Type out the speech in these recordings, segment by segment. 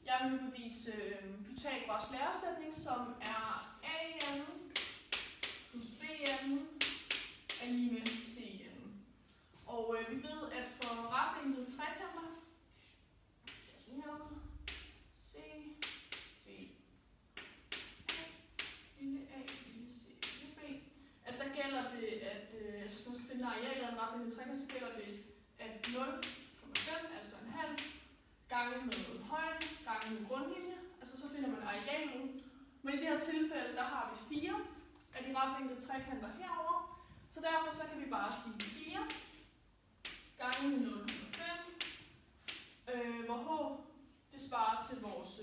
Jeg vil nu bevise Pythagoras læresætning, som er AN plus BN er lige med CN. Og vi ved, at for retvinklede trekanter, C, B, lille a, lille c, lille b, at der gælder det, at hvis man skal finde arealet af en retvinklet trekant, så gælder det, at 0,5, altså en halv, gange med højde, gange med grundlinje, altså så finder man arealet. Men i det her tilfælde, der har vi 4 af de retvinklede trekanter herover, så derfor så kan vi bare sige 4 gange med 0,5, hvor h det svarer til vores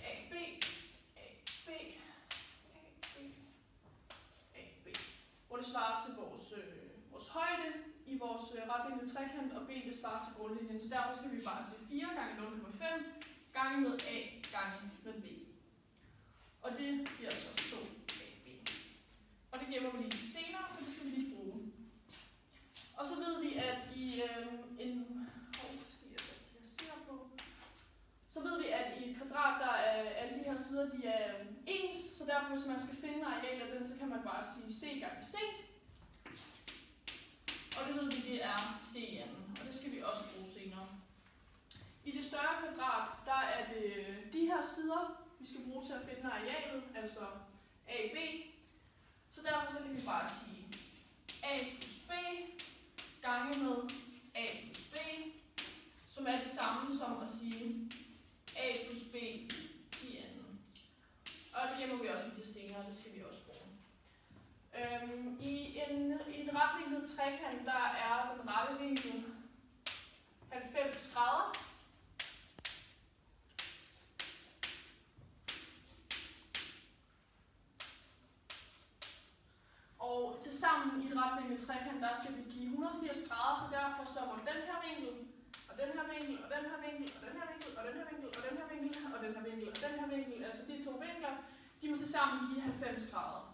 AB, AB, AB, AB, hvor det svarer til vores højde i vores retvinklede trekant, og B det svarer til grundlinjen, så derfor skal vi bare sige 4 gange 0,5 gange med A gange med B. Og det bliver så 2AB. Og det gemmer vi lige til senere, for det skal vi lige bruge. Og så ved vi, at i et kvadrat, der er alle de her sider, de er ens, så derfor hvis man skal finde arealet af den, så kan man bare sige C gange C. Og det ved vi, det er CN, og det skal vi også bruge senere. I det større kvadrat, der er det de her sider, vi skal bruge til at finde arealet, altså AB. Så derfor så kan vi bare sige A plus B gange med A plus B, som er det samme som at sige A plus B i anden. Og det gemmer vi også lidt til senere, det skal vi også bruge. I en retvinklet trekant, der er den rette vinkel 90 grader. Og tilsammen i et retvinklet trekant, der skal vi give 180 grader, så derfor så må den her vinkel, og den her vinkel, og den her vinkel, og den her vinkel, og den her vinkel, og den her vinkel, og den her vinkel, og den her vinkel, altså de to vinkler, de må tilsammen give 90 grader.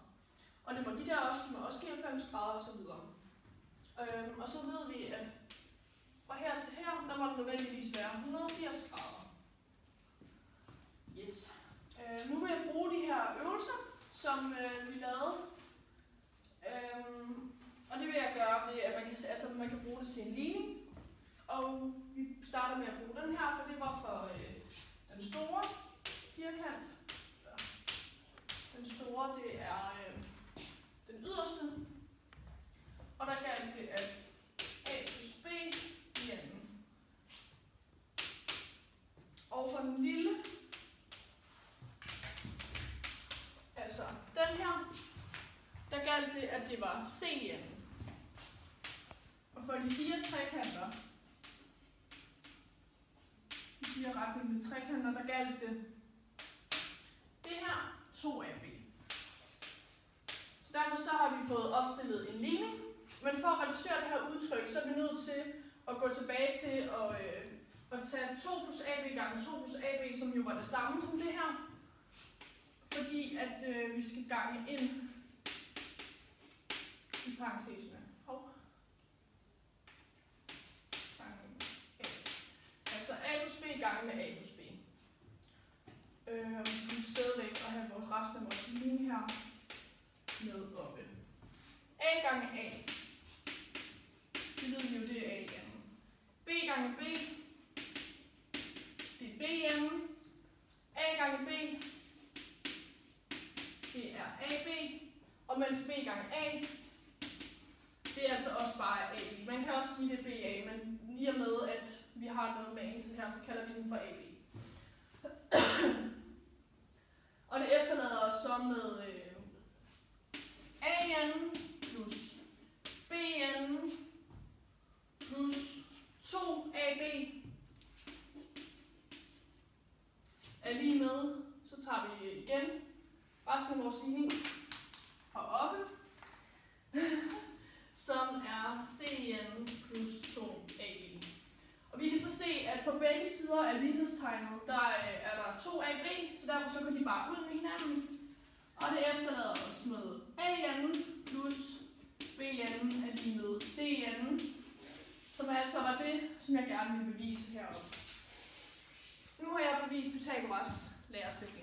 Og det må de der også, de må også give 90 grader og så videre. Og så ved vi, at fra her til her, der må det nødvendigvis være 180 grader. Yes. Nu vil jeg bruge de her øvelser, som vi lavede. Og det vil jeg gøre ved, at man kan bruge det til en ligning. Og vi starter med at bruge den her, for det var for den store firkant. Den store, det er den yderste. Og der gælder det, at A plus B i anden. Og for den lille, altså den her, der gælder det, at det var C i anden. Og for de 4 trekanter, de 4 retvinklede trekanter, der gælder det her 2AB. Så derfor så har vi fået opstillet en ligning, men for at reducere det her udtryk, så er vi nødt til at gå tilbage til at tage 2 plus AB gange 2 plus AB, som jo var det samme som det her, fordi at vi skal gange ind i parenteserne. Altså A plus B gange med A plus B. Og vi skal stadigvæk have vores resten af vores ligning her med oppe. A gange A. Det ved vi jo, det er A i anden. B gange B. Det er B i anden. A gange B. Det er AB. Og mens B gange A. Det er altså også bare AB. Man kan også sige, det er BA, men i og med, at vi har noget med anelse her, så kalder vi den for AB. Og det efterlader os så med AN plus BN plus 2AB er lige med. Så tager vi igen resten af vores ligning heroppe, som er CN plus 2AB. Og vi kan så se, at på begge sider af lighedstegnet, der er der 2AB, så derfor så kan de bare ud med hinanden. Og det efterlader os med AN plus BN er lige med CN, som altså var det, som jeg gerne vil bevise heroppe. undervise Pythagoras læresæt.